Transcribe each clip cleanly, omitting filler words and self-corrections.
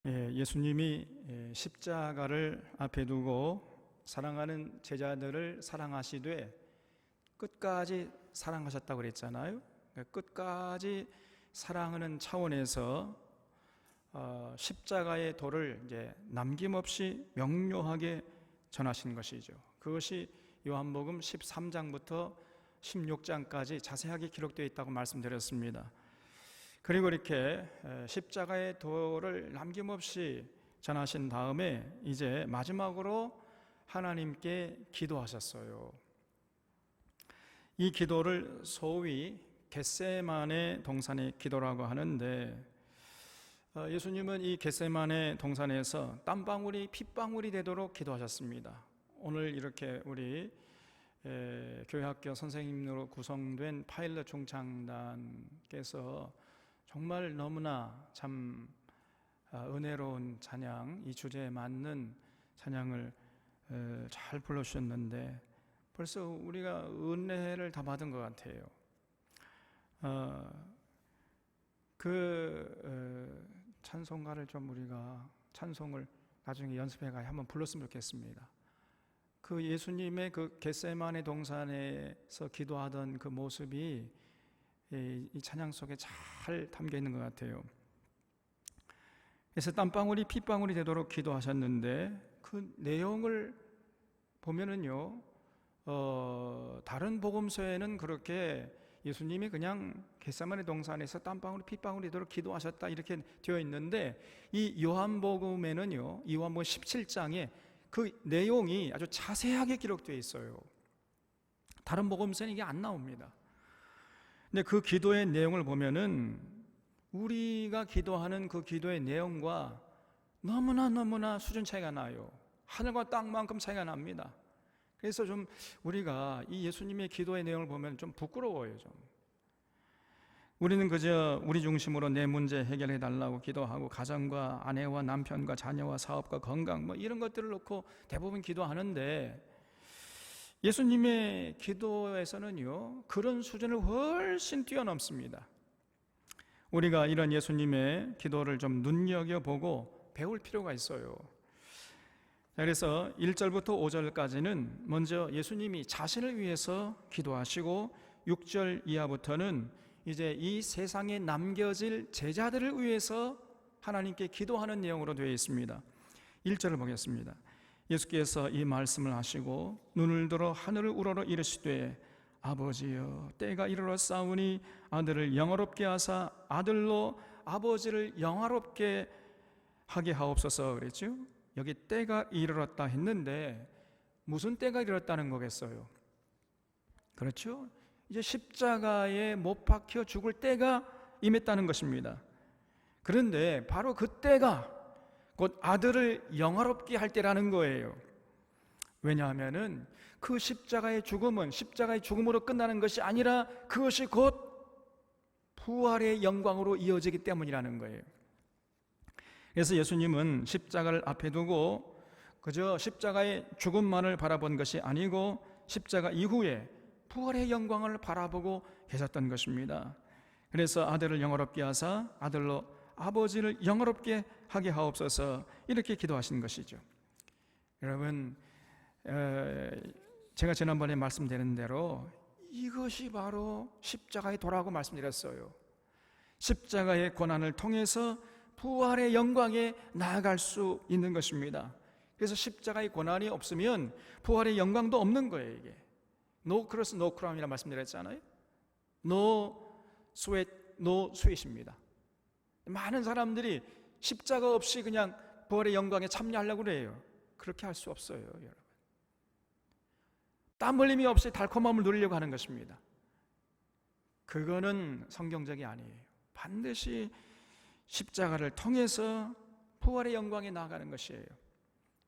예수님이 십자가를 앞에 두고 사랑하는 제자들을 사랑하시되 끝까지 사랑하셨다고 그랬잖아요. 끝까지 사랑하는 차원에서 십자가의 도를 이제 남김없이 명료하게 전하신 것이죠. 그것이 요한복음 13장부터 16장까지 자세하게 기록되어 있다고 말씀드렸습니다. 그리고 이렇게 십자가의 도를 남김없이 전하신 다음에 이제 마지막으로 하나님께 기도하셨어요. 이 기도를 소위 겟세마네 동산의 기도라고 하는데, 예수님은 이 겟세마네 동산에서 땀방울이 핏방울이 되도록 기도하셨습니다. 오늘 이렇게 우리 교회학교 선생님으로 구성된 파일럿 중창단께서 정말 너무나 참 은혜로운 찬양, 이 주제에 맞는 찬양을 잘 불러주셨는데 벌써 우리가 은혜를 다 받은 것 같아요. 찬송가를 좀 우리가 찬송을 나중에 연습해가 한번 불렀으면 좋겠습니다. 그 예수님의 그 겟세마네 동산에서 기도하던 그 모습이 이 찬양 속에 잘 담겨 있는 것 같아요. 그래서 땀방울이 핏방울이 되도록 기도하셨는데 그 내용을 보면은요, 다른 복음서에는 그렇게 예수님이 그냥 겟세마네 동산에서 땀방울이 핏방울이 되도록 기도하셨다 이렇게 되어 있는데, 이 요한복음에는요, 요한복음 17장에 그 내용이 아주 자세하게 기록되어 있어요. 다른 복음서는 이게 안 나옵니다. 근데 그 기도의 내용을 보면은 우리가 기도하는 그 기도의 내용과 너무나 수준 차이가 나요. 하늘과 땅만큼 차이가 납니다. 그래서 좀 우리가 이 예수님의 기도의 내용을 보면 좀 부끄러워요. 좀 우리는 그저 우리 중심으로 내 문제 해결해 달라고 기도하고 가정과 아내와 남편과 자녀와 사업과 건강 뭐 이런 것들을 놓고 대부분 기도하는데, 예수님의 기도에서는요 그런 수준을 훨씬 뛰어넘습니다. 우리가 이런 예수님의 기도를 좀 눈여겨보고 배울 필요가 있어요. 그래서 1절부터 5절까지는 먼저 예수님이 자신을 위해서 기도하시고, 6절 이하부터는 이제 이 세상에 남겨질 제자들을 위해서 하나님께 기도하는 내용으로 되어 있습니다. 1절을 보겠습니다. 예수께서 이 말씀을 하시고 눈을 들어 하늘을 우러러 이르시되 아버지여 때가 이르렀사오니 아들을 영화롭게 하사 아들로 아버지를 영화롭게 하게 하옵소서 그랬죠. 여기 때가 이르렀다 했는데 무슨 때가 이르렀다는 거겠어요? 그렇죠? 이제 십자가에 못 박혀 죽을 때가 임했다는 것입니다. 그런데 바로 그 때가 곧 아들을 영화롭게 할 때라는 거예요. 왜냐하면은 그 십자가의 죽음은 십자가의 죽음으로 끝나는 것이 아니라 그것이 곧 부활의 영광으로 이어지기 때문이라는 거예요. 그래서 예수님은 십자가를 앞에 두고 그저 십자가의 죽음만을 바라본 것이 아니고 십자가 이후에 부활의 영광을 바라보고 계셨던 것입니다. 그래서 아들을 영화롭게 하사 아들로 아버지를 영화롭게 하게 하옵소서 이렇게 기도하신 것이죠. 여러분, 제가 지난번에 말씀드린 대로 이것이 바로 십자가의 도라고 말씀드렸어요. 십자가의 고난을 통해서 부활의 영광에 나아갈 수 있는 것입니다. 그래서 십자가의 고난이 없으면 부활의 영광도 없는 거예요. 이게 No cross, no crown이라고 말씀드렸잖아요. No sweat, no sweat입니다. 많은 사람들이 십자가 없이 그냥 부활의 영광에 참여하려고 그래요. 그렇게 할 수 없어요, 여러분. 땀 흘림이 없이 달콤함을 누리려고 하는 것입니다. 그거는 성경적이 아니에요. 반드시 십자가를 통해서 부활의 영광에 나아가는 것이에요.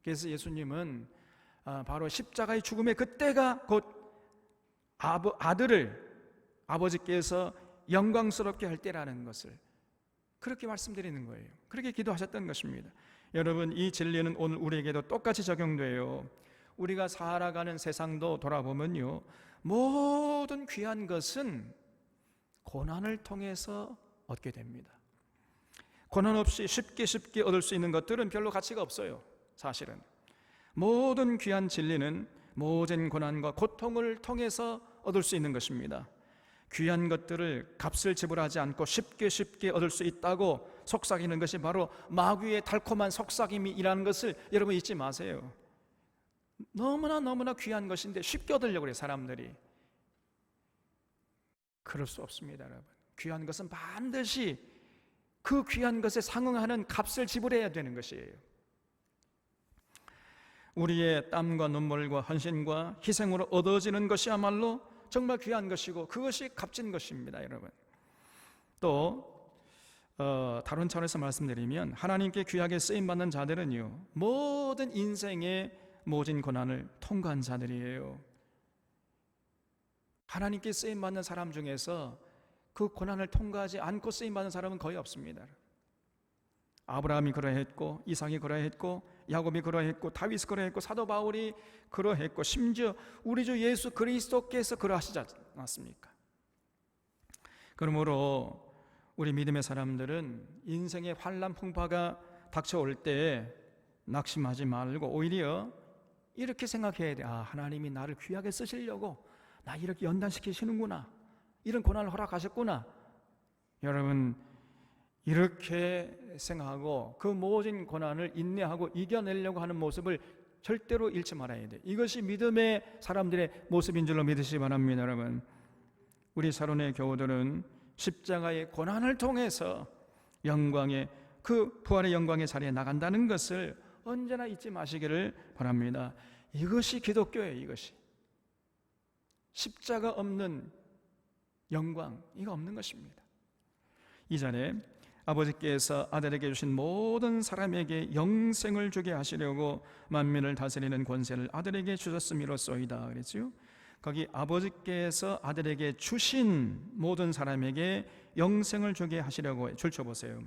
그래서 예수님은 바로 십자가의 죽음의 그때가 곧 아들을 아버지께서 영광스럽게 할 때라는 것을 그렇게 말씀드리는 거예요. 그렇게 기도하셨던 것입니다. 여러분, 이 진리는 오늘 우리에게도 똑같이 적용돼요. 우리가 살아가는 세상도 돌아보면요, 모든 귀한 것은 고난을 통해서 얻게 됩니다. 고난 없이 쉽게 얻을 수 있는 것들은 별로 가치가 없어요. 사실은 모든 귀한 진리는 모든 고난과 고통을 통해서 얻을 수 있는 것입니다. 귀한 것들을 값을 지불하지 않고 쉽게 얻을 수 있다고 속삭이는 것이 바로 마귀의 달콤한 속삭임이라는 것을 여러분 잊지 마세요. 너무나 귀한 것인데 쉽게 얻으려고 해요, 사람들이. 그럴 수 없습니다, 여러분. 귀한 것은 반드시 그 귀한 것에 상응하는 값을 지불해야 되는 것이에요. 우리의 땀과 눈물과 헌신과 희생으로 얻어지는 것이야말로 정말 귀한 것이고 그것이 값진 것입니다, 여러분. 또 다른 차원에서 말씀드리면 하나님께 귀하게 쓰임받는 자들은요, 모든 인생의 모진 고난을 통과한 자들이에요. 하나님께 쓰임받는 사람 중에서 그 고난을 통과하지 않고 쓰임받는 사람은 거의 없습니다. 아브라함이 그러했고, 이삭이 그러했고, 야곱이 그러했고, 다윗이 그러했고, 사도 바울이 그러했고, 심지어 우리 주 예수 그리스도께서 그러하시지 않았습니까? 그러므로 우리 믿음의 사람들은 인생의 환난 풍파가 닥쳐올 때 낙심하지 말고 오히려 이렇게 생각해야 돼. 하나님이 나를 귀하게 쓰시려고 나 이렇게 연단시키시는구나, 이런 고난을 허락하셨구나. 여러분, 이렇게 생각하고 그 모든 고난을 인내하고 이겨내려고 하는 모습을 절대로 잃지 말아야 돼. 이것이 믿음의 사람들의 모습인 줄로 믿으시기 바랍니다. 여러분, 우리 사론의 교우들은 십자가의 고난을 통해서 영광의, 그 부활의 영광의 자리에 나간다는 것을 언제나 잊지 마시기를 바랍니다. 이것이 기독교예요. 이것이 십자가 없는 영광, 이거 없는 것입니다. 이 전에 아버지께서 아들에게 주신 모든 사람에게 영생을 주게 하시려고 만민을 다스리는 권세를 아들에게 주셨음이로소이다 그랬죠. 거기 아버지께서 아들에게 주신 모든 사람에게 영생을 주게 하시려고 줄쳐보세요.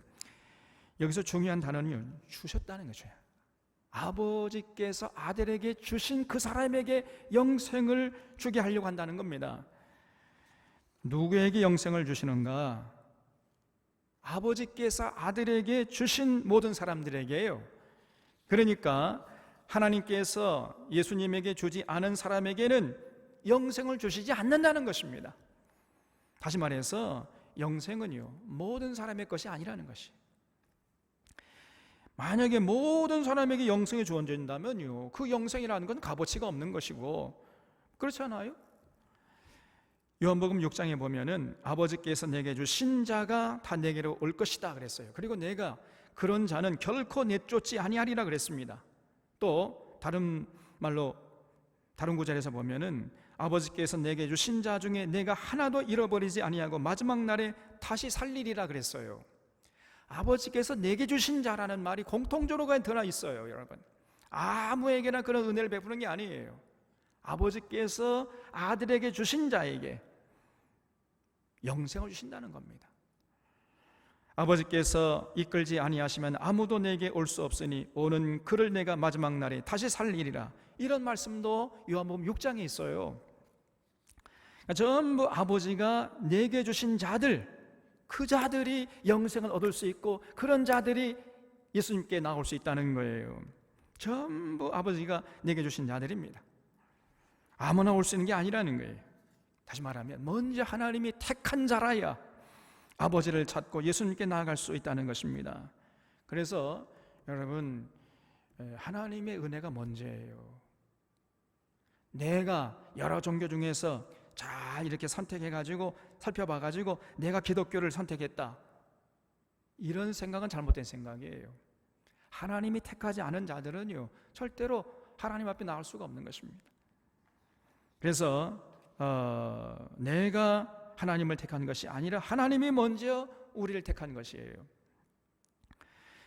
여기서 중요한 단어는요, 주셨다는 거죠. 아버지께서 아들에게 주신 그 사람에게 영생을 주게 하려고 한다는 겁니다. 누구에게 영생을 주시는가? 아버지께서 아들에게 주신 모든 사람들에게요. 그러니까 하나님께서 예수님에게 주지 않은 사람에게는 영생을 주시지 않는다는 것입니다. 다시 말해서 영생은요, 모든 사람의 것이 아니라는 것이. 만약에 모든 사람에게 영생이 주어진다면요, 그 영생이라는 건 값어치가 없는 것이고, 그렇지 않아요? 요한복음 6장에 보면은 아버지께서 내게 주신 자가 다 내게로 올 것이다 그랬어요. 그리고 내가 그런 자는 결코 내쫓지 아니하리라 그랬습니다. 또 다른 말로, 다른 구절에서 보면은 아버지께서 내게 주신 자 중에 내가 하나도 잃어버리지 아니하고 마지막 날에 다시 살리리라 그랬어요. 아버지께서 내게 주신 자라는 말이 공통적으로 드러나 있어요, 여러분. 아무에게나 그런 은혜를 베푸는 게 아니에요. 아버지께서 아들에게 주신 자에게 영생을 주신다는 겁니다. 아버지께서 이끌지 아니하시면 아무도 내게 올 수 없으니 오는 그를 내가 마지막 날에 다시 살리리라. 이런 말씀도 요한복음 6장에 있어요. 전부 아버지가 내게 주신 자들, 그 자들이 영생을 얻을 수 있고 그런 자들이 예수님께 나올 수 있다는 거예요. 전부 아버지가 내게 주신 자들입니다. 아무나 올 수 있는 게 아니라는 거예요. 다시 말하면 먼저 하나님이 택한 자라야 아버지를 찾고 예수님께 나아갈 수 있다는 것입니다. 그래서 여러분, 하나님의 은혜가 먼저예요. 내가 여러 종교 중에서 잘 이렇게 선택해가지고 살펴봐가지고 내가 기독교를 선택했다, 이런 생각은 잘못된 생각이에요. 하나님이 택하지 않은 자들은요, 절대로 하나님 앞에 나올 수가 없는 것입니다. 그래서 내가 하나님을 택한 것이 아니라 하나님이 먼저 우리를 택한 것이에요.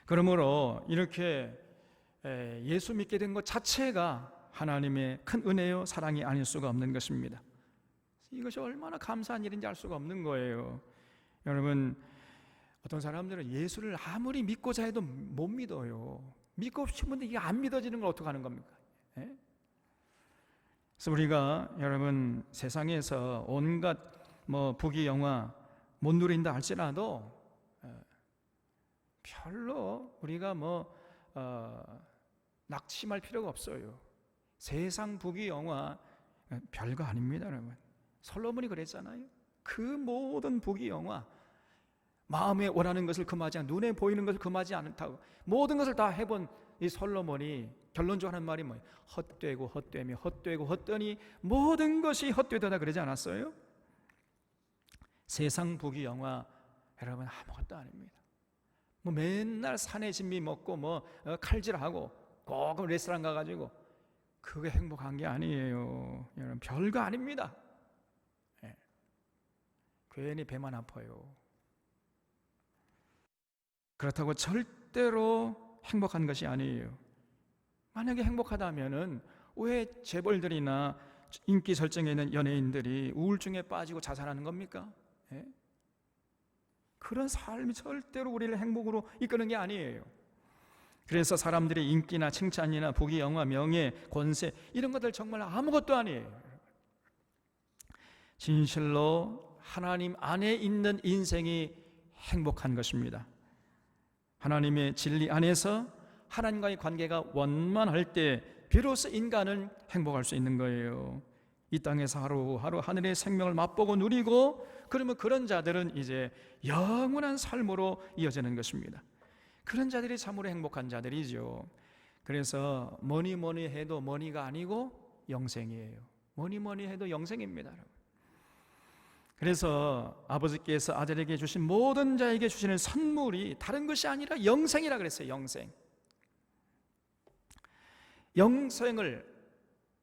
그러므로 이렇게 예수 믿게 된 것 자체가 하나님의 큰 은혜요 사랑이 아닐 수가 없는 것입니다. 이것이 얼마나 감사한 일인지 알 수가 없는 거예요. 여러분, 어떤 사람들은 예수를 아무리 믿고자 해도 못 믿어요. 믿고 싶은데 이게 안 믿어지는 걸 어떻게 하는 겁니까? 예? 그래서 우리가 여러분 세상에서 온갖 부귀 영화 못 누린다 할지라도 별로 우리가 낙심할 필요가 없어요. 세상 부귀영화 별거 아닙니다, 여러분. 솔로몬이 그랬잖아요. 그 모든 부귀영화, 마음에 원하는 것을 금하지 않고 눈에 보이는 것을 금하지 않다고 모든 것을 다 해본 이 솔로몬이 결론적으로 하는 말이 뭐예요? 헛되고 헛되며 헛되고 헛되니 모든 것이 헛되다 그러지 않았어요? 세상 부귀영화 여러분 아무것도 아닙니다. 맨날 산에 진미 먹고 칼질하고 꼭 레스토랑 가가지고 그게 행복한 게 아니에요. 여러분 별거 아닙니다. 네. 괜히 배만 아파요. 그렇다고 절대로 행복한 것이 아니에요. 만약에 행복하다면은 왜 재벌들이나 인기 설정에 있는 연예인들이 우울증에 빠지고 자살하는 겁니까? 예? 그런 삶이 절대로 우리를 행복으로 이끄는 게 아니에요. 그래서 사람들의 인기나 칭찬이나 부귀영화, 명예, 권세 이런 것들 정말 아무것도 아니에요. 진실로 하나님 안에 있는 인생이 행복한 것입니다. 하나님의 진리 안에서 하나님과의 관계가 원만할 때 비로소 인간은 행복할 수 있는 거예요. 이 땅에서 하루하루 하늘의 생명을 맛보고 누리고 그러면 그런 자들은 이제 영원한 삶으로 이어지는 것입니다. 그런 자들이 참으로 행복한 자들이죠. 그래서 뭐니 해도 머니가 아니고 영생이에요. 뭐니 해도 영생입니다. 그래서 아버지께서 아들에게 주신 모든 자에게 주시는 선물이 다른 것이 아니라 영생이라 그랬어요. 영생을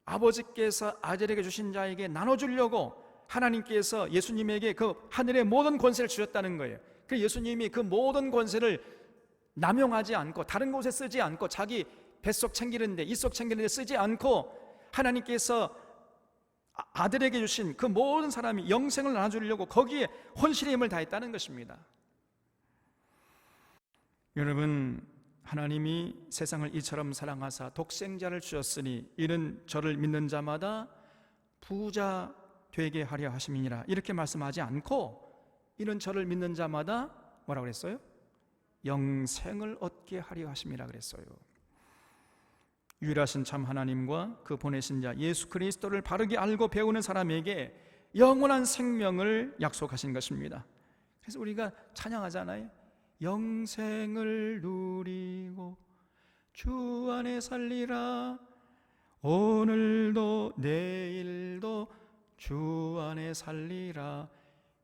아버지께서 아들에게 주신 자에게 나눠주려고 하나님께서 예수님에게 그 하늘의 모든 권세를 주셨다는 거예요. 그 예수님이 그 모든 권세를 남용하지 않고 다른 곳에 쓰지 않고 자기 뱃속 챙기는데 이속 챙기는데 쓰지 않고 하나님께서 아들에게 주신 그 모든 사람이 영생을 나눠주려고 거기에 혼신의 힘을 다했다는 것입니다. 여러분, 하나님이 세상을 이처럼 사랑하사 독생자를 주셨으니 이는 저를 믿는 자마다 부자 되게 하려 하심이니라 이렇게 말씀하지 않고 이는 저를 믿는 자마다 뭐라고 그랬어요? 영생을 얻게 하려 하심이라 그랬어요. 유일하신 참 하나님과 그 보내신 자 예수 그리스도를 바르게 알고 배우는 사람에게 영원한 생명을 약속하신 것입니다. 그래서 우리가 찬양하잖아요. 영생을 누리고 주 안에 살리라 오늘도 내일도 주 안에 살리라.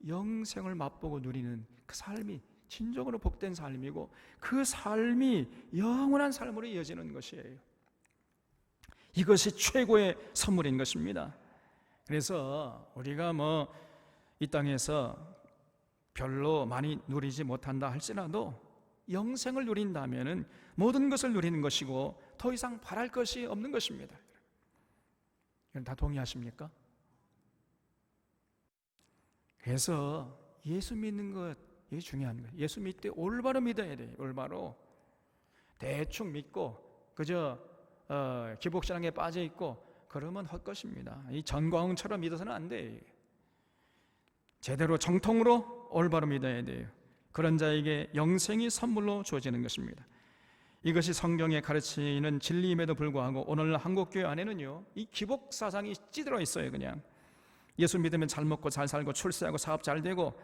영생을 맛보고 누리는 그 삶이 진정으로 복된 삶이고 그 삶이 영원한 삶으로 이어지는 것이에요. 이것이 최고의 선물인 것입니다. 그래서 우리가 이 땅에서 별로 많이 누리지 못한다 할지라도 영생을 누린다면은 모든 것을 누리는 것이고 더 이상 바랄 것이 없는 것입니다. 여러분 다 동의하십니까? 그래서 예수 믿는 것 이게 중요한 거예요. 예수 믿을 때 올바로 믿어야 돼요. 올바로 대충 믿고 그저 기복신앙에 빠져 있고 그러면 헛것입니다. 이 전광훈처럼 믿어서는 안 돼요. 제대로 정통으로 올바로 믿어야 돼요. 그런 자에게 영생이 선물로 주어지는 것입니다. 이것이 성경에 가르치는 진리임에도 불구하고 오늘 한국교회 안에는요 이 기복 사상이 찌들어 있어요. 그냥 예수 믿으면 잘 먹고 잘 살고 출세하고 사업 잘 되고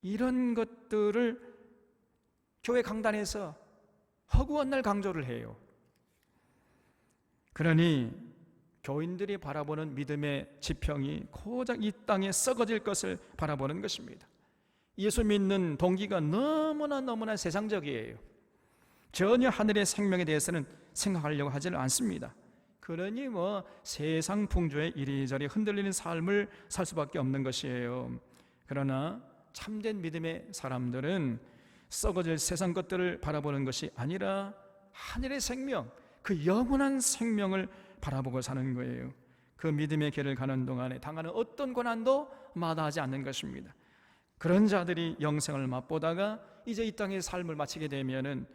이런 것들을 교회 강단에서 허구한 날 강조를 해요. 그러니 교인들이 바라보는 믿음의 지평이 고작 이 땅에 썩어질 것을 바라보는 것입니다. 예수 믿는 동기가 너무나 세상적이에요. 전혀 하늘의 생명에 대해서는 생각하려고 하지는 않습니다. 그러니 세상 풍조에 이리저리 흔들리는 삶을 살 수밖에 없는 것이에요. 그러나 참된 믿음의 사람들은 썩어질 세상 것들을 바라보는 것이 아니라 하늘의 생명, 그 영원한 생명을 바라보고 사는 거예요. 그 믿음의 길을 가는 동안에 당하는 어떤 고난도 마다하지 않는 것입니다. 그런 자들이 영생을 맛보다가 이제 이 땅의 삶을 마치게 되면은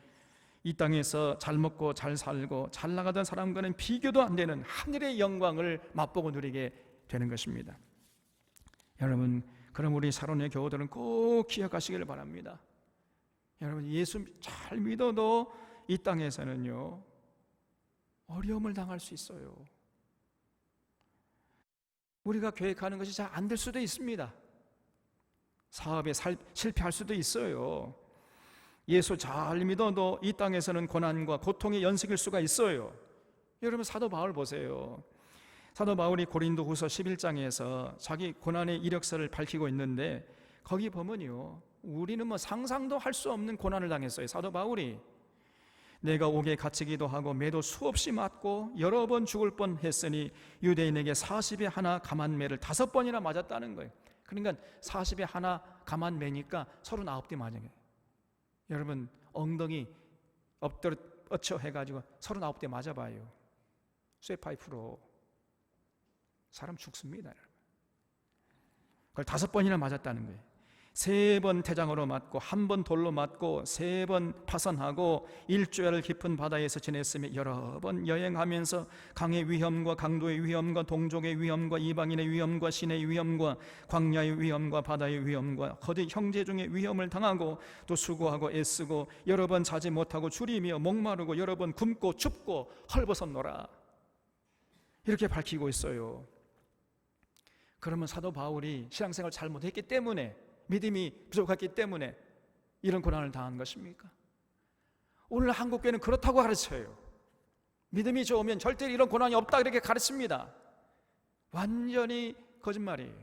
이 땅에서 잘 먹고 잘 살고 잘 나가던 사람과는 비교도 안 되는 하늘의 영광을 맛보고 누리게 되는 것입니다. 여러분, 그럼 우리 사론의 교우들은 꼭 기억하시기를 바랍니다. 여러분, 예수 잘 믿어도 이 땅에서는요, 어려움을 당할 수 있어요. 우리가 계획하는 것이 잘 안 될 수도 있습니다. 사업에 실패할 수도 있어요. 예수 잘 믿어도 이 땅에서는 고난과 고통의 연속일 수가 있어요. 여러분, 사도 바울 보세요. 사도 바울이 고린도후서 11장에서 자기 고난의 이력서를 밝히고 있는데, 거기 보면요, 우리는 뭐 상상도 할 수 없는 고난을 당했어요. 사도 바울이 내가 옥에 갇히기도 하고 매도 수없이 맞고 여러 번 죽을 뻔했으니 유대인에게 40에 하나 감한 매를 5번이나 맞았다는 거예요. 그러니까 40에 하나 감한 매니까 39대 맞은 거예요. 여러분, 엉덩이 엎쳐 해가지고 39대 맞아봐요. 쇠파이프로 사람 죽습니다. 여러분. 그걸 5번이나 맞았다는 거예요. 3번 태장으로 맞고 1번 돌로 맞고 3번 파선하고 일주일을 깊은 바다에서 지냈으며 여러 번 여행하면서 강의 위험과 강도의 위험과 동족의 위험과 이방인의 위험과 신의 위험과 광야의 위험과 바다의 위험과 거대 형제 중의 위험을 당하고 또 수고하고 애쓰고 여러 번 자지 못하고 줄이며 목마르고 여러 번 굶고 춥고 헐벗었노라, 이렇게 밝히고 있어요. 그러면 사도 바울이 신앙생활을 잘못했기 때문에, 믿음이 부족했기 때문에 이런 고난을 당한 것입니까? 오늘 한국교회는 그렇다고 가르쳐요. 믿음이 좋으면 절대로 이런 고난이 없다, 이렇게 가르칩니다. 완전히 거짓말이에요.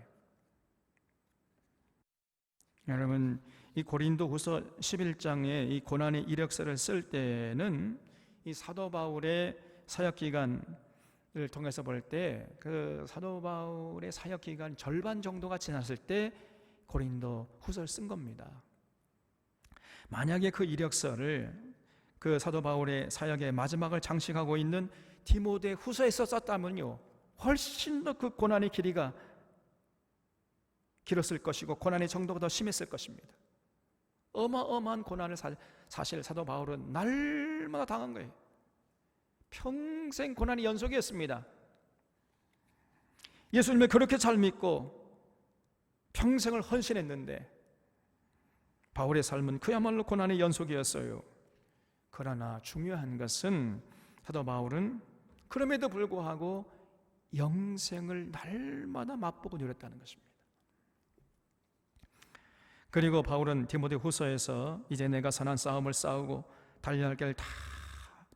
여러분, 이 고린도후서 11장에 이 고난의 이력서를 쓸 때는 이 사도 바울의 사역 기간을 통해서 볼 때 그 사도 바울의 사역 기간 절반 정도가 지났을 때 고린도 후서를 쓴 겁니다. 만약에 그 이력서를 그 사도 바울의 사역의 마지막을 장식하고 있는 디모데 후서에서 썼다면요, 훨씬 더 그 고난의 길이가 길었을 것이고 고난의 정도가 더 심했을 것입니다. 어마어마한 고난을 사실 사도 바울은 날마다 당한 거예요. 평생 고난의 연속이었습니다. 예수님을 그렇게 잘 믿고 평생을 헌신했는데 바울의 삶은 그야말로 고난의 연속이었어요. 그러나 중요한 것은 사도 바울은 그럼에도 불구하고 영생을 날마다 맛보고 누렸다는 것입니다. 그리고 바울은 디모데 후서에서 이제 내가 선한 싸움을 싸우고 달려야 할 길 다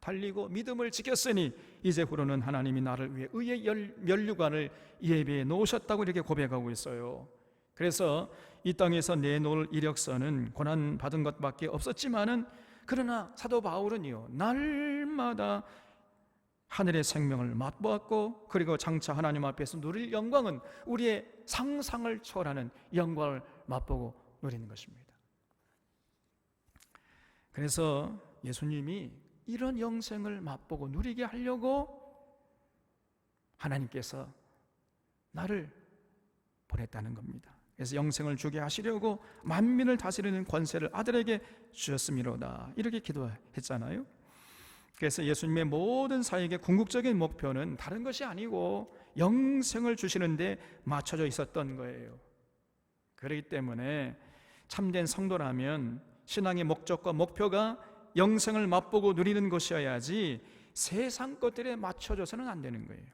달리고 믿음을 지켰으니 이제후로는 하나님이 나를 위해 의의 면류관을 예비해 놓으셨다고 이렇게 고백하고 있어요. 그래서 이 땅에서 내놓을 이력서는 고난받은 것밖에 없었지만은, 그러나 사도 바울은요, 날마다 하늘의 생명을 맛보았고, 그리고 장차 하나님 앞에서 누릴 영광은 우리의 상상을 초월하는 영광을 맛보고 누리는 것입니다. 그래서 예수님이 이런 영생을 맛보고 누리게 하려고 하나님께서 나를 보냈다는 겁니다. 그래서 영생을 주게 하시려고 만민을 다스리는 권세를 아들에게 주셨음이로다, 이렇게 기도했잖아요. 그래서 예수님의 모든 사역의 궁극적인 목표는 다른 것이 아니고 영생을 주시는 데 맞춰져 있었던 거예요. 그렇기 때문에 참된 성도라면 신앙의 목적과 목표가 영생을 맛보고 누리는 것이어야지 세상 것들에 맞춰져서는 안 되는 거예요.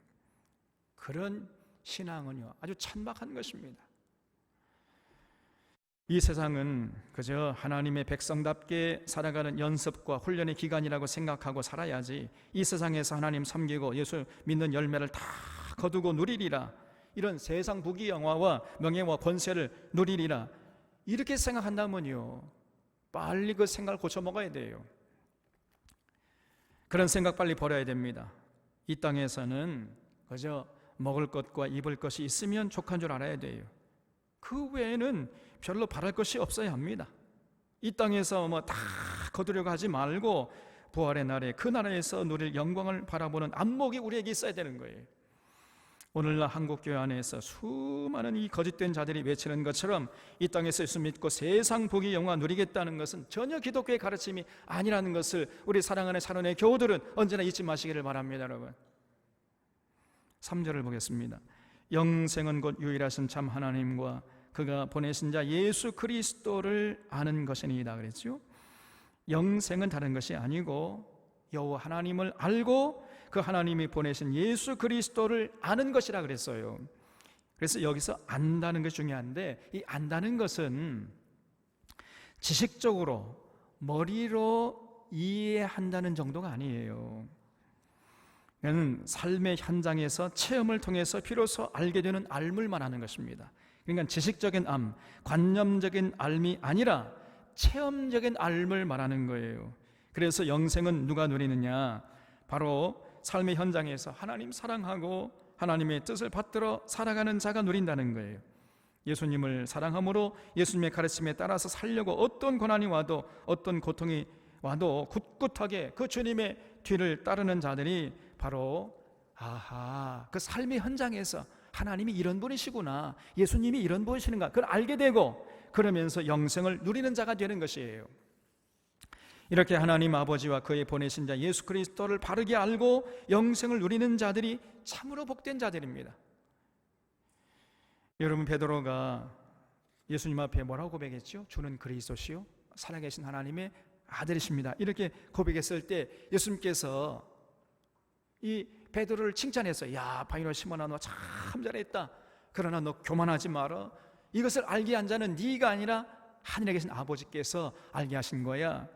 그런 신앙은요, 아주 천박한 것입니다. 이 세상은 그저 하나님의 백성답게 살아가는 연습과 훈련의 기간이라고 생각하고 살아야지, 이 세상에서 하나님 섬기고 예수 믿는 열매를 다 거두고 누리리라, 이런 세상 부귀영화와 명예와 권세를 누리리라, 이렇게 생각한다면요, 빨리 그 생각을 고쳐 먹어야 돼요. 그런 생각 빨리 버려야 됩니다. 이 땅에서는 그저 먹을 것과 입을 것이 있으면 족한 줄 알아야 돼요. 그 외에는 별로 바랄 것이 없어야 합니다. 이 땅에서 뭐 다 거두려고 하지 말고 부활의 날에 그 나라에서 누릴 영광을 바라보는 안목이 우리에게 있어야 되는 거예요. 오늘날 한국교회 안에서 수많은 이 거짓된 자들이 외치는 것처럼 이 땅에서 예수 믿고 세상 복이 영화 누리겠다는 것은 전혀 기독교의 가르침이 아니라는 것을 우리 사랑하는 사론의 교우들은 언제나 잊지 마시기를 바랍니다. 여러분, 3절을 보겠습니다. 영생은 곧 유일하신 참 하나님과 그가 보내신 자 예수 그리스도를 아는 것이니이다 그랬죠. 영생은 다른 것이 아니고 여호와 하나님을 알고 그 하나님이 보내신 예수 그리스도를 아는 것이라 그랬어요. 그래서 여기서 안다는 것이 중요한데, 이 안다는 것은 지식적으로 머리로 이해한다는 정도가 아니에요. 그는 삶의 현장에서 체험을 통해서 비로소 알게 되는 알물 말하는 것입니다. 그러니까 지식적인 암, 관념적인 알미 아니라 체험적인 알물 말하는 거예요. 그래서 영생은 누가 누리느냐? 바로 삶의 현장에서 하나님 사랑하고 하나님의 뜻을 받들어 살아가는 자가 누린다는 거예요. 예수님을 사랑함으로 예수님의 가르침에 따라서 살려고 어떤 고난이 와도 어떤 고통이 와도 굳굳하게 그 주님의 뒤를 따르는 자들이 바로 그 삶의 현장에서 하나님이 이런 분이시구나, 예수님이 이런 분이시는가, 그걸 알게 되고 그러면서 영생을 누리는 자가 되는 것이에요. 이렇게 하나님 아버지와 그의 보내신 자 예수 그리스도를 바르게 알고 영생을 누리는 자들이 참으로 복된 자들입니다. 여러분, 베드로가 예수님 앞에 뭐라고 고백했죠? 주는 그리스도시요 살아계신 하나님의 아들이십니다. 이렇게 고백했을 때 예수님께서 이 베드로를 칭찬해서, 야 바위로 시몬아, 너 참 잘했다. 그러나 너 교만하지 마라. 이것을 알게 한 자는 네가 아니라 하늘에 계신 아버지께서 알게 하신 거야.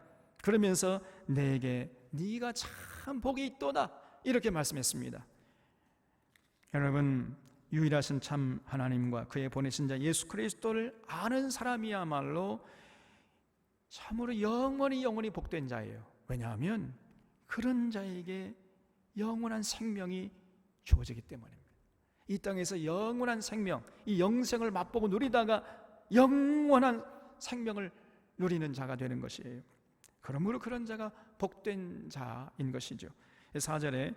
그러면서 내게 네가 참 복이 있도다, 이렇게 말씀했습니다. 여러분, 유일하신 참 하나님과 그의 보내신 자 예수 그리스도를 아는 사람이야말로 참으로 영원히 복된 자예요. 왜냐하면 그런 자에게 영원한 생명이 주어지기 때문입니다. 이 땅에서 영원한 생명, 이 영생을 맛보고 누리다가 영원한 생명을 누리는 자가 되는 것이에요. 그러므로 그런 자가 복된 자인 것이죠. 4절에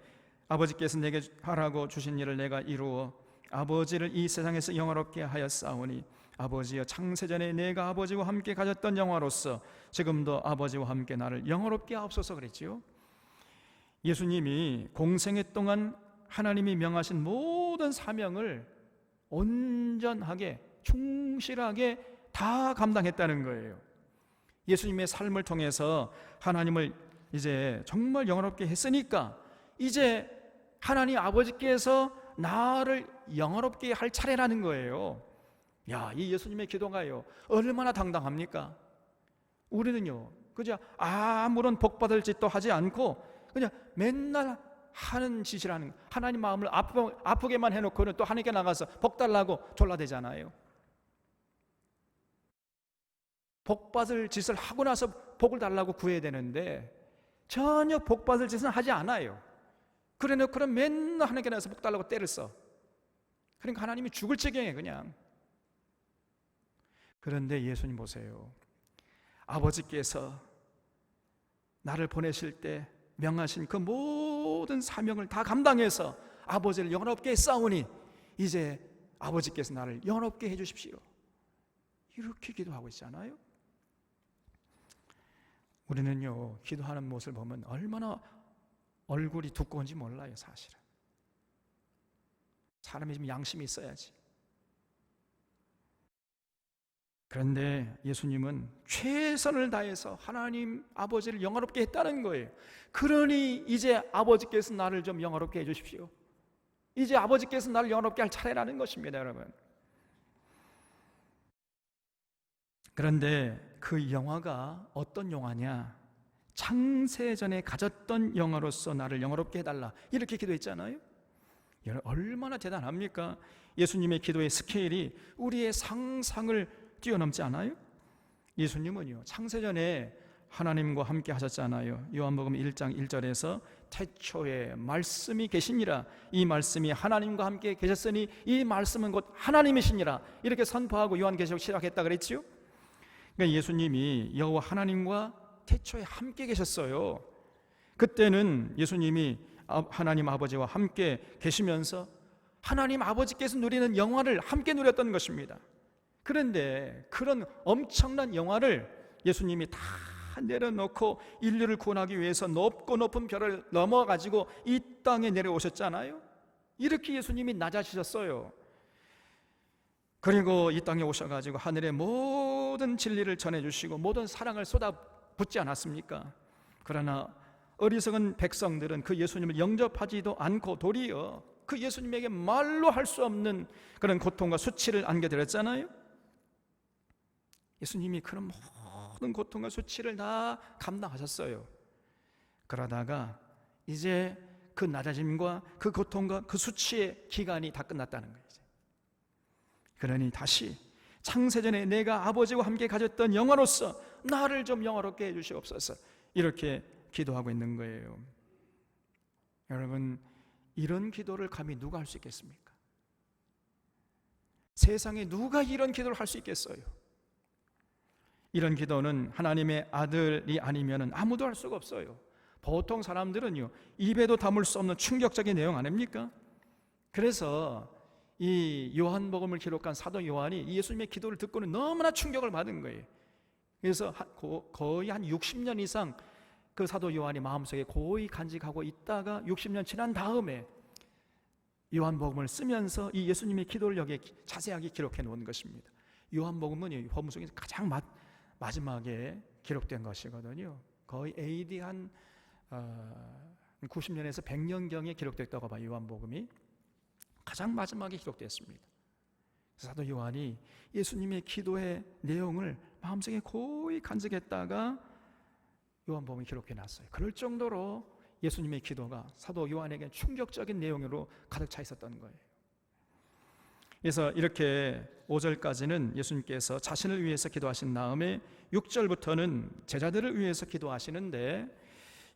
아버지께서 내게 하라고 주신 일을 내가 이루어 아버지를 이 세상에서 영화롭게 하였사오니 아버지여, 창세전에 내가 아버지와 함께 가졌던 영화로서 지금도 아버지와 함께 나를 영화롭게 하옵소서 그랬지요. 예수님이 공생애 동안 하나님이 명하신 모든 사명을 온전하게 충실하게 다 감당했다는 거예요. 예수님의 삶을 통해서 하나님을 이제 정말 영화롭게 했으니까 이제 하나님 아버지께서 나를 영화롭게 할 차례라는 거예요. 야, 이 예수님의 기도가요 얼마나 당당합니까? 우리는요 그저 아무런 복받을 짓도 하지 않고 그냥 맨날 하는 짓이라는, 하나님 마음을 아프게만 해놓고는 또 하나님께 나가서 복 달라고 졸라대잖아요. 복받을 짓을 하고 나서 복을 달라고 구해야 되는데 전혀 복받을 짓은 하지 않아요. 그래 놓고는 맨날 하나님께 나가서 복 달라고 때를 써. 그러니까 하나님이 죽을 지경에 그냥. 그런데 예수님 보세요. 아버지께서 나를 보내실 때 명하신 그 모든 사명을 다 감당해서 아버지를 영원롭게 싸우니 이제 아버지께서 나를 영원롭게 해주십시오, 이렇게 기도하고 있잖아요. 우리는요 기도하는 모습을 보면 얼마나 얼굴이 두꺼운지 몰라요. 사실은 사람이 좀 양심이 있어야지. 그런데 예수님은 최선을 다해서 하나님 아버지를 영화롭게 했다는 거예요. 그러니 이제 아버지께서 나를 좀 영화롭게 해주십시오, 이제 아버지께서 나를 영화롭게 할 차례라는 것입니다. 여러분, 그런데 그 영화가 어떤 영화냐? 창세전에 가졌던 영화로서 나를 영화롭게 해달라, 이렇게 기도했잖아요. 여러분, 얼마나 대단합니까? 예수님의 기도의 스케일이 우리의 상상을 뛰어넘지 않아요? 예수님은요 창세전에 하나님과 함께 하셨잖아요. 요한복음 1장 1절에서 태초에 말씀이 계시니라, 이 말씀이 하나님과 함께 계셨으니 이 말씀은 곧 하나님이시니라, 이렇게 선포하고 요한계시록 시작했다 그랬지요. 그러니까 예수님이 여호와 하나님과 태초에 함께 계셨어요. 그때는 예수님이 하나님 아버지와 함께 계시면서 하나님 아버지께서 누리는 영화를 함께 누렸던 것입니다. 그런데 그런 엄청난 영화를 예수님이 다 내려놓고 인류를 구원하기 위해서 높고 높은 별을 넘어가지고 이 땅에 내려오셨잖아요. 이렇게 예수님이 낮아지셨어요. 그리고 이 땅에 오셔가지고 하늘의 모든 진리를 전해주시고 모든 사랑을 쏟아 붙지 않았습니까? 그러나 어리석은 백성들은 그 예수님을 영접하지도 않고 도리어 그 예수님에게 말로 할 수 없는 그런 고통과 수치를 안겨드렸잖아요. 예수님이 그런 모든 고통과 수치를 다 감당하셨어요. 그러다가 이제 그 낮아짐과 그 고통과 그 수치의 기간이 다 끝났다는 거예요. 그러니 다시 창세전에 내가 아버지와 함께 가졌던 영화로서 나를 좀 영화롭게 해주시옵소서, 이렇게 기도하고 있는 거예요. 여러분, 이런 기도를 감히 누가 할 수 있겠습니까? 세상에 누가 이런 기도를 할 수 있겠어요? 이런 기도는 하나님의 아들이 아니면 아무도 할 수가 없어요. 보통 사람들은요, 입에도 담을 수 없는 충격적인 내용 아닙니까? 그래서 이 요한복음을 기록한 사도 요한이 예수님의 기도를 듣고는 너무나 충격을 받은 거예요. 그래서 거의 한 60년 이상 그 사도 요한이 마음속에 고이 간직하고 있다가 60년 지난 다음에 요한복음을 쓰면서 이 예수님의 기도를 여기에 자세하게 기록해 놓은 것입니다. 요한복음은 복음 중에서 가장 마지막에 기록된 것이거든요. 거의 AD 한 90년에서 100년경에 기록됐다고 봐요. 요한복음이 가장 마지막에 기록됐습니다. 사도 요한이 예수님의 기도의 내용을 마음속에 고이 간직했다가 요한복음이 기록해 놨어요. 그럴 정도로 예수님의 기도가 사도 요한에게 충격적인 내용으로 가득 차 있었던 거예요. 그래서 이렇게 5절까지는 예수님께서 자신을 위해서 기도하신 다음에 6절부터는 제자들을 위해서 기도하시는데,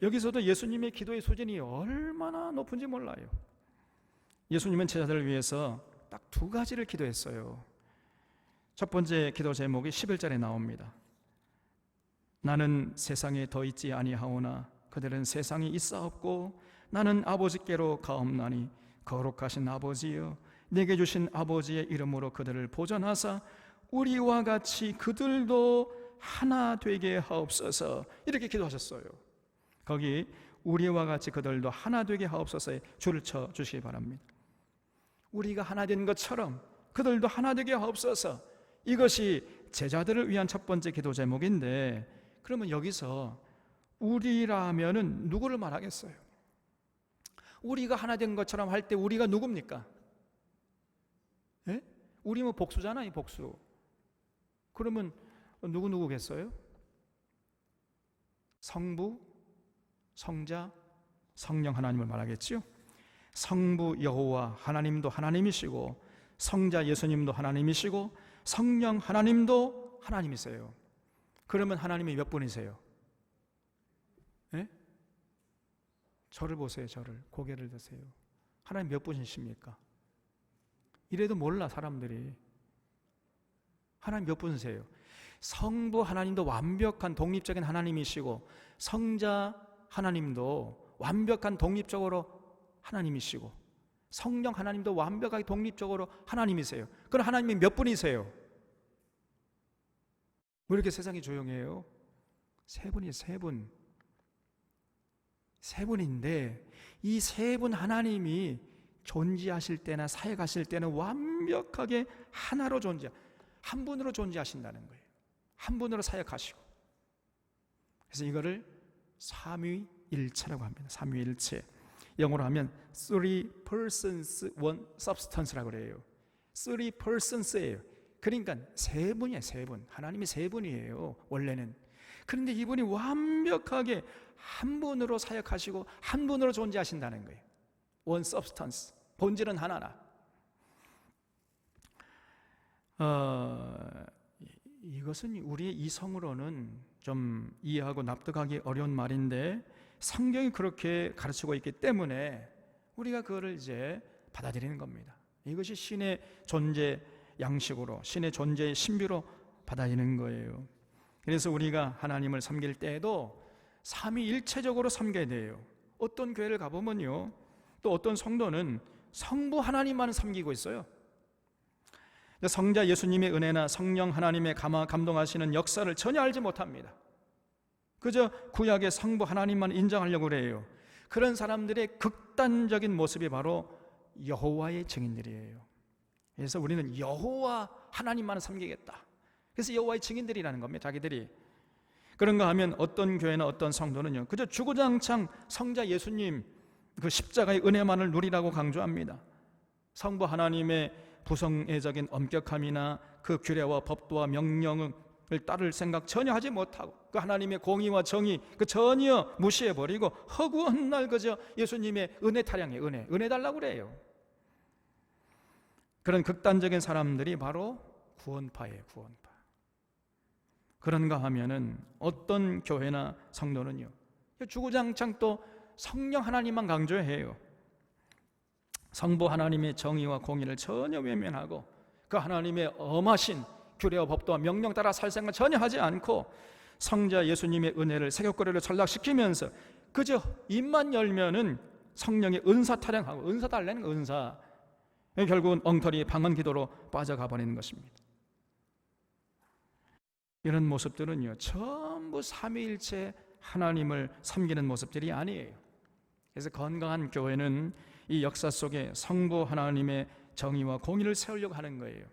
여기서도 예수님의 기도의 수준이 얼마나 높은지 몰라요. 예수님은 제자들을 위해서 딱 두 가지를 기도했어요. 첫 번째 기도 제목이 11절에 나옵니다. 나는 세상에 더 있지 아니하오나 그들은 세상에 있사옵고 나는 아버지께로 가옵나니 거룩하신 아버지여, 내게 주신 아버지의 이름으로 그들을 보전하사 우리와 같이 그들도 하나 되게 하옵소서, 이렇게 기도하셨어요. 거기 우리와 같이 그들도 하나 되게 하옵소서에 줄을 쳐 주시기 바랍니다. 우리가 하나 된 것처럼 그들도 하나 되게 하옵소서, 이것이 제자들을 위한 첫 번째 기도 제목인데, 그러면 여기서 우리라면은 누구를 말하겠어요? 우리가 하나 된 것처럼 할 때 우리가 누굽니까? 예? 우리 뭐 복수잖아요, 복수. 그러면 누구겠어요? 성부, 성자, 성령 하나님을 말하겠죠. 성부 여호와 하나님도 하나님이시고, 성자 예수님도 하나님이시고, 성령 하나님도 하나님이세요. 그러면 하나님이 몇 분이세요? 예? 저를 보세요. 저를, 고개를 드세요. 하나님 몇 분이십니까? 이래도 몰라 사람들이. 하나님 몇 분이세요? 성부 하나님도 완벽한 독립적인 하나님이시고, 성자 하나님도 완벽한 독립적으로 하나님이시고, 성령 하나님도 완벽하게 독립적으로 하나님이세요. 그럼 하나님이 몇 분이세요? 왜 이렇게 세상이 조용해요? 세 분이에요. 세 분. 세 분인데 이 세 분 하나님이 존재하실 때나 사역하실 때는 완벽하게 하나로 한 분으로 존재하신다는 거예요. 한 분으로 사역하시고. 그래서 이거를 삼위일체라고 합니다. 삼위일체. 영어로 하면 three persons, one substance라고 그래요. three persons예요. 그러니까 세 분이에요. 세 분. 하나님이 세 분이에요, 원래는. 그런데 이분이 완벽하게 한 분으로 사역하시고 한 분으로 존재하신다는 거예요. one substance. 본질은 하나나. 이것은 우리의 이성으로는 좀 이해하고 납득하기 어려운 말인데, 성경이 그렇게 가르치고 있기 때문에 우리가 그거를 이제 받아들이는 겁니다. 이것이 신의 존재 양식으로, 신의 존재의 신비로 받아들이는 거예요. 그래서 우리가 하나님을 섬길 때에도 삼위일체적으로 섬겨야 돼요. 어떤 교회를 가보면요, 또 어떤 성도는 성부 하나님만 섬기고 있어요. 성자 예수님의 은혜나 성령 하나님의 감동하시는 역사를 전혀 알지 못합니다. 그저 구약의 성부 하나님만 인정하려고 그래요. 그런 사람들의 극단적인 모습이 바로 여호와의 증인들이에요. 그래서 우리는 여호와 하나님만 섬기겠다. 그래서 여호와의 증인들이라는 겁니다, 자기들이. 그런가 하면 어떤 교회나 어떤 성도는요, 그저 주구장창 성자 예수님 그 십자가의 은혜만을 누리라고 강조합니다. 성부 하나님의 부성애적인 엄격함이나 그 규례와 법도와 명령을 따를 생각 전혀 하지 못하고, 그 하나님의 공의와 정의 그 전혀 무시해버리고 허구한 날 그저 예수님의 은혜 타령해, 은혜 달라고 그래요. 그런 극단적인 사람들이 바로 구원파예요, 구원파. 그런가 하면은 어떤 교회나 성도는요, 주구장창 또 성령 하나님만 강조해요. 성부 하나님의 정의와 공의를 전혀 외면하고 그 하나님의 엄하신 규례와 법도와 명령 따라 살 생각 전혀 하지 않고 성자 예수님의 은혜를 새벽거리로 전락시키면서 그저 입만 열면은 성령의 은사 타령하고, 은사 달라는 은사, 결국은 엉터리 방언 기도로 빠져가 버리는 것입니다. 이런 모습들은요, 전부 삼위일체 하나님을 섬기는 모습들이 아니에요. 그래서 건강한 교회는 이 역사 속에 성부 하나님의 정의와 공의를 세우려고 하는 거예요.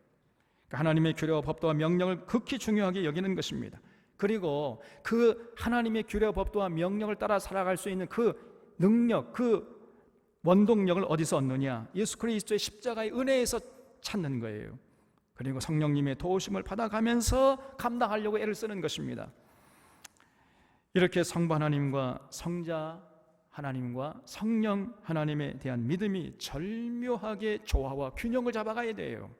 하나님의 규례와 법도와 명령을 극히 중요하게 여기는 것입니다. 그리고 그 하나님의 규례와 법도와 명령을 따라 살아갈 수 있는 그 능력, 그 원동력을 어디서 얻느냐? 예수 그리스도의 십자가의 은혜에서 찾는 거예요. 그리고 성령님의 도우심을 받아가면서 감당하려고 애를 쓰는 것입니다. 이렇게 성부 하나님과 성자 하나님과 성령 하나님에 대한 믿음이 절묘하게 조화와 균형을 잡아가야 돼요.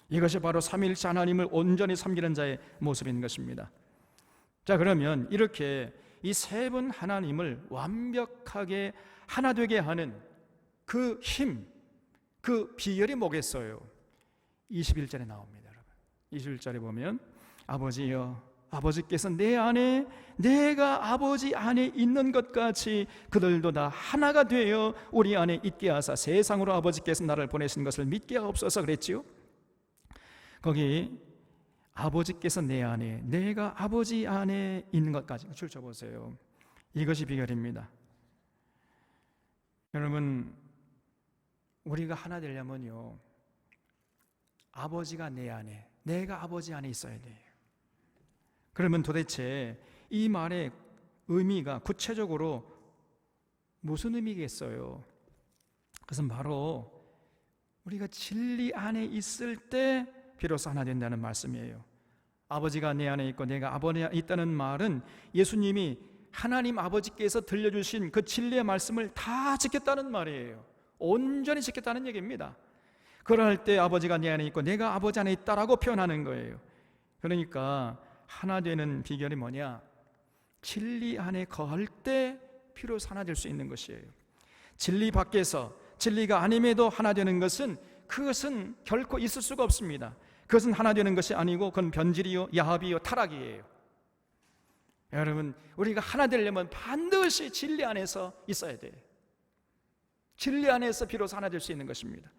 이것이 바로 삼위일체 하나님을 온전히 섬기는 자의 모습인 것입니다. 자, 그러면 이렇게 이 세 분 하나님을 완벽하게 하나 되게 하는 그 힘, 그 비결이 뭐겠어요? 21절에 나옵니다. 여러분, 21절에 보면 아버지여, 아버지께서 내 안에 내가 아버지 안에 있는 것 같이 그들도 다 하나가 되어 우리 안에 있게 하사 세상으로 아버지께서 나를 보내신 것을 믿게 하옵소서 그랬지요. 거기 아버지께서 내 안에, 내가 아버지 안에 있는 것까지 줄쳐보세요. 이것이 비결입니다. 여러분, 우리가 하나 되려면요, 아버지가 내 안에, 내가 아버지 안에 있어야 돼요. 그러면 도대체 이 말의 의미가 구체적으로 무슨 의미겠어요? 그것은 바로 우리가 진리 안에 있을 때 비로소 하나 된다는 말씀이에요. 아버지가 내 안에 있고 내가 아버지 안에 있다는 말은 예수님이 하나님 아버지께서 들려주신 그 진리의 말씀을 다 지켰다는 말이에요. 온전히 지켰다는 얘기입니다. 그럴 때 아버지가 내 안에 있고 내가 아버지 안에 있다라고 표현하는 거예요. 그러니까 하나 되는 비결이 뭐냐? 진리 안에 거할 때 비로소 하나 될 수 있는 것이에요. 진리 밖에서 진리가 아님에도 하나 되는 것은, 그것은 결코 있을 수가 없습니다. 그것은 하나 되는 것이 아니고 그건 변질이요, 야합이요, 타락이에요. 여러분, 우리가 하나 되려면 반드시 진리 안에서 있어야 돼요. 진리 안에서 비로소 하나 될 수 있는 것입니다.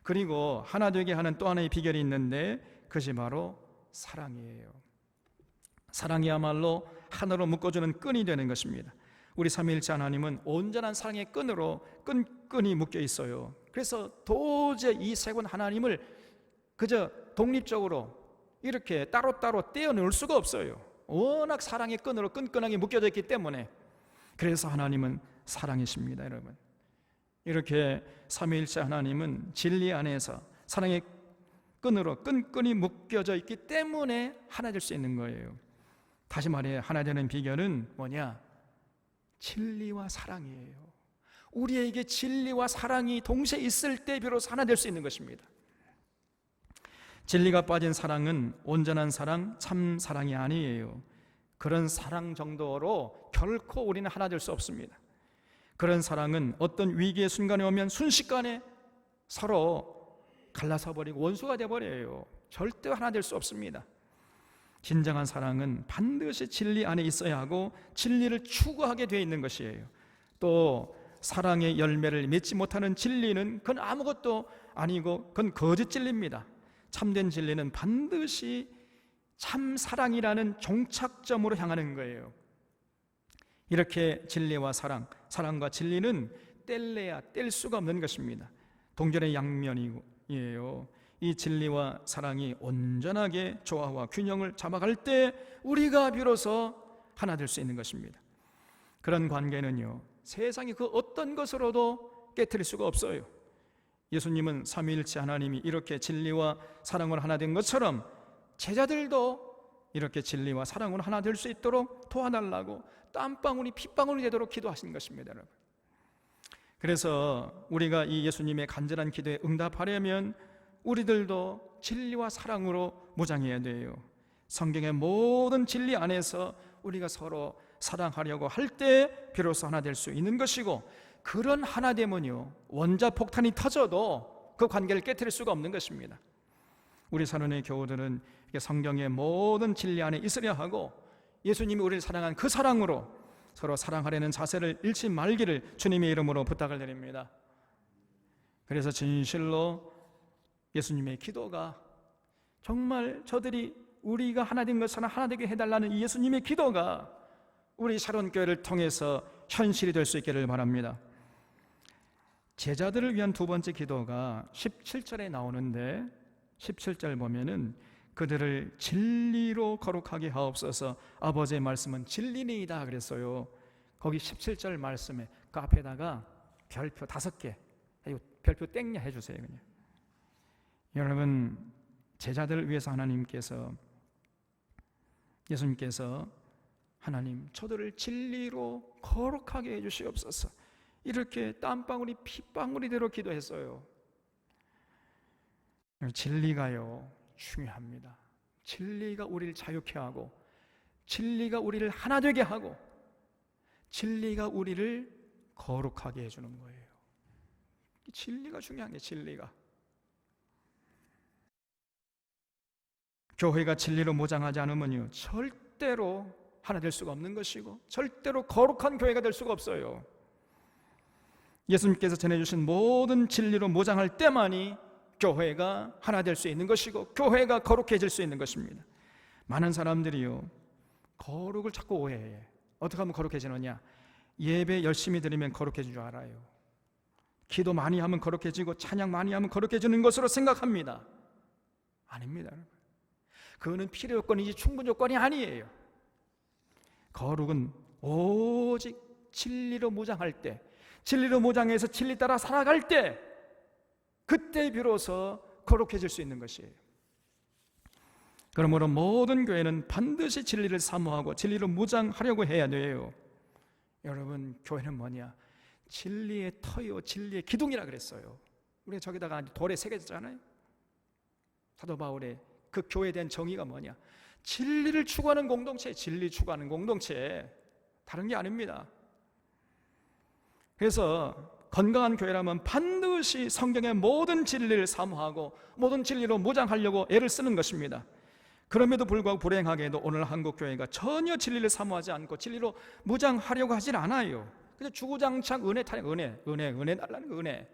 그리고 하나 되게 하는 또 하나의 비결이 있는데 그것이 바로 사랑이에요. 사랑이야말로 하나로 묶어주는 끈이 되는 것입니다. 우리 삼위일체 하나님은 온전한 사랑의 끈으로 끈끈이 묶여 있어요. 그래서 도저히 이 세 분 하나님을 그저 독립적으로 이렇게 따로따로 떼어놓을 수가 없어요. 워낙 사랑의 끈으로 끈끈하게 묶여져 있기 때문에. 그래서 하나님은 사랑이십니다, 여러분. 이렇게 삼위일체 하나님은 진리 안에서 사랑의 끈으로 끈끈이 묶여져 있기 때문에 하나 될 수 있는 거예요. 다시 말해, 하나 되는 비결은 뭐냐? 진리와 사랑이에요. 우리에게 진리와 사랑이 동시에 있을 때 비로소 하나 될 수 있는 것입니다. 진리가 빠진 사랑은 온전한 사랑, 참 사랑이 아니에요. 그런 사랑 정도로 결코 우리는 하나 될 수 없습니다. 그런 사랑은 어떤 위기의 순간에 오면 순식간에 서로 갈라서 버리고 원수가 되어버려요. 절대 하나 될 수 없습니다. 진정한 사랑은 반드시 진리 안에 있어야 하고 진리를 추구하게 되어 있는 것이에요. 또 사랑의 열매를 맺지 못하는 진리는 그건 아무것도 아니고 그건 거짓 진리입니다. 참된 진리는 반드시 참 사랑이라는 종착점으로 향하는 거예요. 이렇게 진리와 사랑과 진리는 뗄래야 뗄 수가 없는 것입니다. 동전의 양면이에요. 이 진리와 사랑이 온전하게 조화와 균형을 잡아갈 때 우리가 비로소 하나 될 수 있는 것입니다. 그런 관계는요, 세상의 그 어떤 것으로도 깨트릴 수가 없어요. 예수님은 삼위일체 하나님이 이렇게 진리와 사랑으로 하나 된 것처럼 제자들도 이렇게 진리와 사랑으로 하나 될 수 있도록 도와달라고 땀방울이 핏방울이 되도록 기도하신 것입니다, 여러분. 그래서 우리가 이 예수님의 간절한 기도에 응답하려면 우리들도 진리와 사랑으로 무장해야 돼요. 성경의 모든 진리 안에서 우리가 서로 사랑하려고 할 때 비로소 하나 될 수 있는 것이고, 그런 하나됨은요, 원자폭탄이 터져도 그 관계를 깨트릴 수가 없는 것입니다. 우리 사랑의 교우들은 성경의 모든 진리 안에 있으려 하고, 예수님이 우리를 사랑한 그 사랑으로 서로 사랑하려는 자세를 잃지 말기를 주님의 이름으로 부탁을 드립니다. 그래서 진실로 예수님의 기도가, 정말 저들이 우리가 하나 된 것처럼 하나 되게 해달라는 이 예수님의 기도가 우리 샤론교회를 통해서 현실이 될 수 있기를 바랍니다. 제자들을 위한 두 번째 기도가 17절에 나오는데, 17절 보면은 그들을 진리로 거룩하게 하옵소서, 아버지의 말씀은 진리니이다 그랬어요. 거기 17절 말씀에 그 앞에다가 별표 5개, 별표 땡냐 해주세요. 그냥. 여러분, 제자들을 위해서 예수님께서 하나님, 저들을 진리로 거룩하게 해주시옵소서, 이렇게 땀방울이 핏방울이 되도록 기도했어요. 진리가요, 중요합니다. 진리가 우리를 자유케 하고, 진리가 우리를 하나 되게 하고, 진리가 우리를 거룩하게 해주는 거예요. 진리가 중요한 게, 진리가. 교회가 진리로 무장하지 않으면요, 절대로 하나 될 수가 없는 것이고, 절대로 거룩한 교회가 될 수가 없어요. 예수님께서 전해주신 모든 진리로 무장할 때만이 교회가 하나 될 수 있는 것이고, 교회가 거룩해질 수 있는 것입니다. 많은 사람들이요, 거룩을 자꾸 오해해. 어떻게 하면 거룩해지느냐? 예배 열심히 드리면 거룩해진 줄 알아요. 기도 많이 하면 거룩해지고 찬양 많이 하면 거룩해지는 것으로 생각합니다. 아닙니다, 여러분. 그거는 필요 요건이지 충분 요건이 아니에요. 거룩은 오직 진리로 무장할 때, 진리로 무장해서 진리 따라 살아갈 때, 그때 비로소 거룩해질 수 있는 것이에요. 그러므로 모든 교회는 반드시 진리를 사모하고 진리로 무장하려고 해야 돼요. 여러분, 교회는 뭐냐? 진리의 터요, 진리의 기둥이라 그랬어요. 우리가 저기다가 돌에 새겨졌잖아요. 사도 바울의 그 교회에 대한 정의가 뭐냐? 진리를 추구하는 공동체, 진리 추구하는 공동체, 다른 게 아닙니다. 그래서 건강한 교회라면 반드시 성경의 모든 진리를 사모하고 모든 진리로 무장하려고 애를 쓰는 것입니다. 그럼에도 불구하고 불행하게도 오늘 한국 교회가 전혀 진리를 사모하지 않고 진리로 무장하려고 하질 않아요. 그래서 주구장창 은혜 타령, 은혜 달라는 거, 은혜.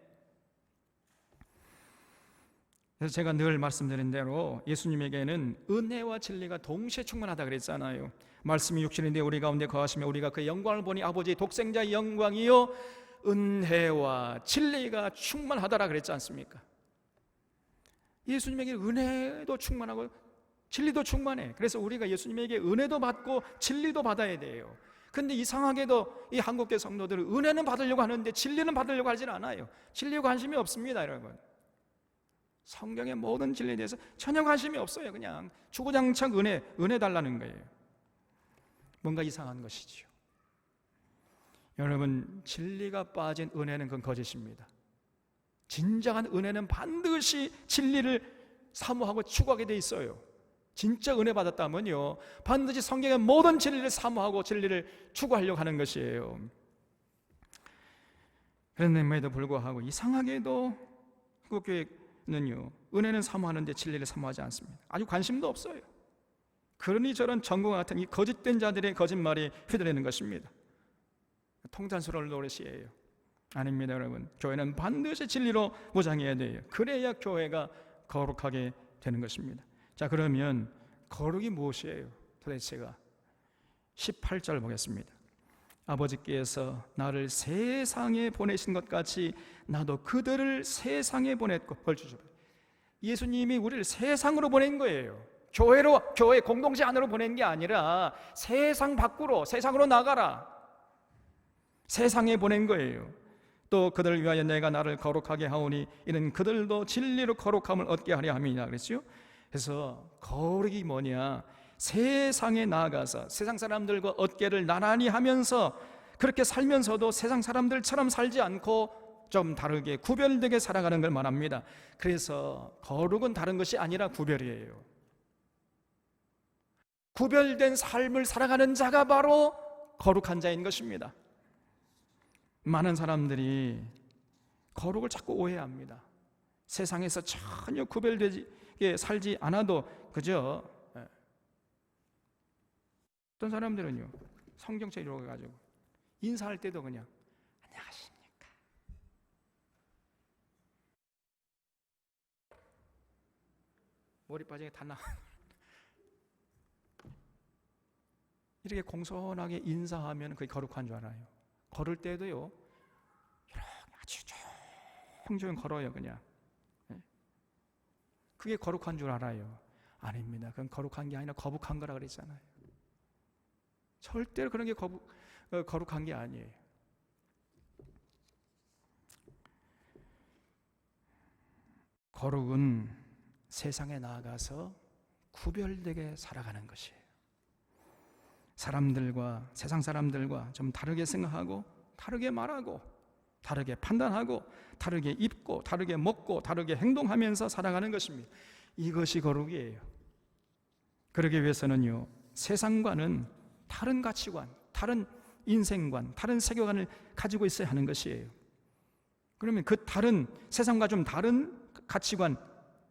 그래서 제가 늘 말씀드린 대로 예수님에게는 은혜와 진리가 동시에 충만하다 그랬잖아요. 말씀이 육신인데 우리 가운데 거하시며 우리가 그의 영광을 보니 아버지의 독생자의 영광이요 은혜와 진리가 충만하다라 그랬지 않습니까? 예수님에게 은혜도 충만하고 진리도 충만해. 그래서 우리가 예수님에게 은혜도 받고 진리도 받아야 돼요. 근데 이상하게도 이 한국교 성도들은 은혜는 받으려고 하는데 진리는 받으려고 하진 않아요. 진리에 관심이 없습니다, 여러분. 성경의 모든 진리에 대해서 전혀 관심이 없어요. 그냥 주구장창 은혜 달라는 거예요. 뭔가 이상한 것이지요. 여러분, 진리가 빠진 은혜는 그건 거짓입니다. 진정한 은혜는 반드시 진리를 사모하고 추구하게 돼 있어요. 진짜 은혜 받았다면요, 반드시 성경의 모든 진리를 사모하고 진리를 추구하려고 하는 것이에요. 그런데에도 불구하고 이상하게도 한국교회는요, 은혜는 사모하는데 진리를 사모하지 않습니다. 아주 관심도 없어요. 그러니 저런 전공과 같은 이 거짓된 자들의 거짓말이 휘둘리는 것입니다. 통탄스러울 노릇이에요. 아닙니다, 여러분. 교회는 반드시 진리로 무장해야 돼요. 그래야 교회가 거룩하게 되는 것입니다. 자, 그러면 거룩이 무엇이에요? 도대체가 18절 보겠습니다. 아버지께서 나를 세상에 보내신 것 같이 나도 그들을 세상에 보냈고, 예수님이 우리를 세상으로 보낸 거예요. 교회 공동체 안으로 보낸 게 아니라 세상 밖으로, 세상으로 나가라, 세상에 보낸 거예요. 또 그들을 위하여 내가 나를 거룩하게 하오니 이는 그들도 진리로 거룩함을 얻게 하려 함이냐 그랬죠. 그래서 거룩이 뭐냐, 세상에 나아가서 세상 사람들과 어깨를 나란히 하면서 그렇게 살면서도 세상 사람들처럼 살지 않고 좀 다르게 구별되게 살아가는 걸 말합니다. 그래서 거룩은 다른 것이 아니라 구별이에요. 구별된 삶을 살아가는 자가 바로 거룩한 자인 것입니다. 많은 사람들이 거룩을 자꾸 오해합니다. 세상에서 전혀 구별되게 살지 않아도 그저 어떤 사람들은요, 성경책 읽어가지고 인사할 때도 그냥 안녕하십니까, 머리 빠지게 다 나 이렇게 공손하게 인사하면 그게 거룩한 줄 알아요. 걸을 때도요, 이렇게 아주 조용조용 걸어요. 그냥 그게 거룩한 줄 알아요. 아닙니다. 그건 거룩한 게 아니라 거북한 거라 그랬잖아요. 절대로 그런 게 거룩한 게 아니에요. 거룩은 세상에 나아가서 구별되게 살아가는 것이에요. 사람들과, 세상 사람들과 좀 다르게 생각하고, 다르게 말하고, 다르게 판단하고, 다르게 입고, 다르게 먹고, 다르게 행동하면서 살아가는 것입니다. 이것이 거룩이에요. 그러기 위해서는요, 세상과는 다른 가치관, 다른 인생관, 다른 세계관을 가지고 있어야 하는 것이에요. 그러면 그 다른, 세상과 좀 다른 가치관,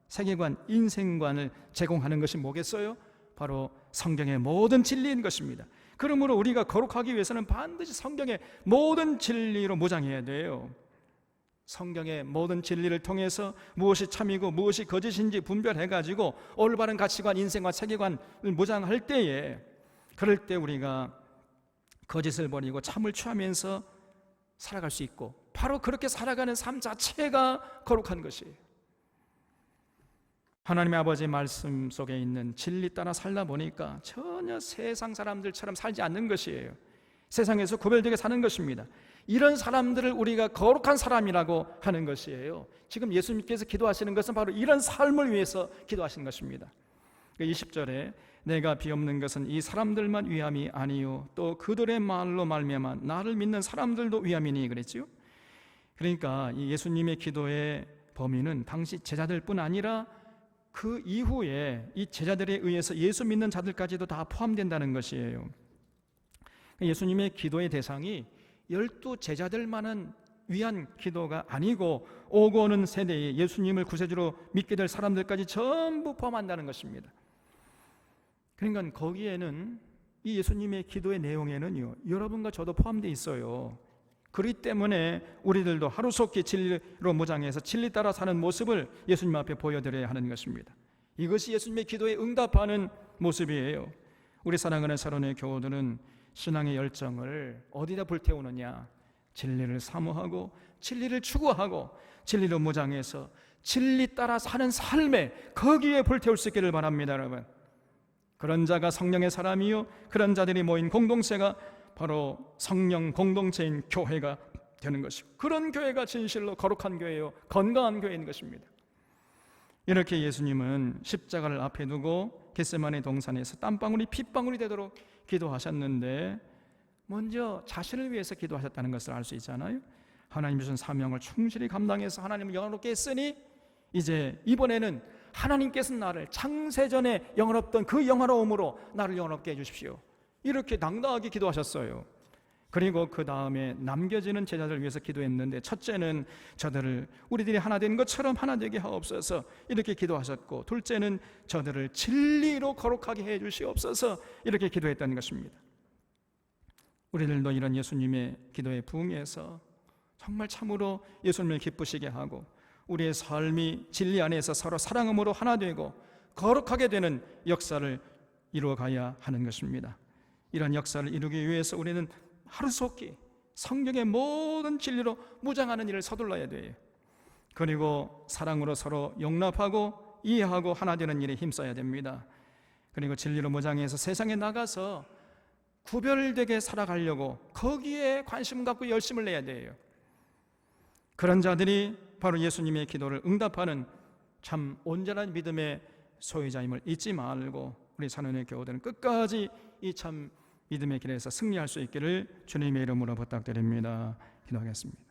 세계관, 인생관을 제공하는 것이 뭐겠어요? 바로 성경의 모든 진리인 것입니다. 그러므로 우리가 거룩하기 위해서는 반드시 성경의 모든 진리로 무장해야 돼요. 성경의 모든 진리를 통해서 무엇이 참이고 무엇이 거짓인지 분별해가지고 올바른 가치관, 인생과 세계관을 무장할 때에, 그럴 때 우리가 거짓을 버리고 참을 취하면서 살아갈 수 있고, 바로 그렇게 살아가는 삶 자체가 거룩한 것이에요. 하나님의 아버지의 말씀 속에 있는 진리 따라 살다 보니까 전혀 세상 사람들처럼 살지 않는 것이에요. 세상에서 구별되게 사는 것입니다. 이런 사람들을 우리가 거룩한 사람이라고 하는 것이에요. 지금 예수님께서 기도하시는 것은 바로 이런 삶을 위해서 기도하시는 것입니다. 20절에 내가 비옵는 것은 이 사람들만 위함이 아니요 또 그들의 말로 말미암아 나를 믿는 사람들도 위함이니 그랬지요. 그러니까 이 예수님의 기도의 범위는 당시 제자들뿐 아니라 그 이후에 이 제자들에 의해서 예수 믿는 자들까지도 다 포함된다는 것이에요. 예수님의 기도의 대상이 12 제자들만은 위한 기도가 아니고 오고 오는 세대에 예수님을 구세주로 믿게 될 사람들까지 전부 포함한다는 것입니다. 그러니까 거기에는, 이 예수님의 기도의 내용에는요, 여러분과 저도 포함되어 있어요. 그렇기 때문에 우리들도 하루속히 진리로 무장해서 진리 따라 사는 모습을 예수님 앞에 보여드려야 하는 것입니다. 이것이 예수님의 기도에 응답하는 모습이에요. 우리 사랑하는 사랑의 교우들은 신앙의 열정을 어디다 불태우느냐? 진리를 사모하고 진리를 추구하고 진리로 무장해서 진리 따라 사는 삶에, 거기에 불태울 수 있기를 바랍니다. 여러분, 그런 자가 성령의 사람이요, 그런 자들이 모인 공동체가 바로 성령 공동체인 교회가 되는 것이고, 그런 교회가 진실로 거룩한 교회요, 건강한 교회인 것입니다. 이렇게 예수님은 십자가를 앞에 두고 겟세마네 동산에서 땀방울이 핏방울이 되도록 기도하셨는데, 먼저 자신을 위해서 기도하셨다는 것을 알 수 있잖아요. 하나님 주신 사명을 충실히 감당해서 하나님을 영원롭게 했으니 이제 이번에는 하나님께서 나를 창세전에 영원없던 그 영원로움으로 나를 영원롭게 해주십시오, 이렇게 당당하게 기도하셨어요. 그리고 그 다음에 남겨지는 제자들을 위해서 기도했는데, 첫째는 저들을 우리들이 하나 된 것처럼 하나 되게 하옵소서, 이렇게 기도하셨고, 둘째는 저들을 진리로 거룩하게 해 주시옵소서, 이렇게 기도했다는 것입니다. 우리들도 이런 예수님의 기도에 부응해서 정말 참으로 예수님을 기쁘시게 하고 우리의 삶이 진리 안에서 서로 사랑함으로 하나 되고 거룩하게 되는 역사를 이루어가야 하는 것입니다. 이런 역사를 이루기 위해서 우리는 하루속히 성경의 모든 진리로 무장하는 일을 서둘러야 돼요. 그리고 사랑으로 서로 용납하고 이해하고 하나 되는 일에 힘써야 됩니다. 그리고 진리로 무장해서 세상에 나가서 구별되게 살아가려고 거기에 관심 갖고 열심을 내야 돼요. 그런 자들이 바로 예수님의 기도를 응답하는 참 온전한 믿음의 소유자임을 잊지 말고 우리 찬원의 교우들은 끝까지 이 참 믿음의 길에서 승리할 수 있기를 주님의 이름으로 부탁드립니다. 기도하겠습니다.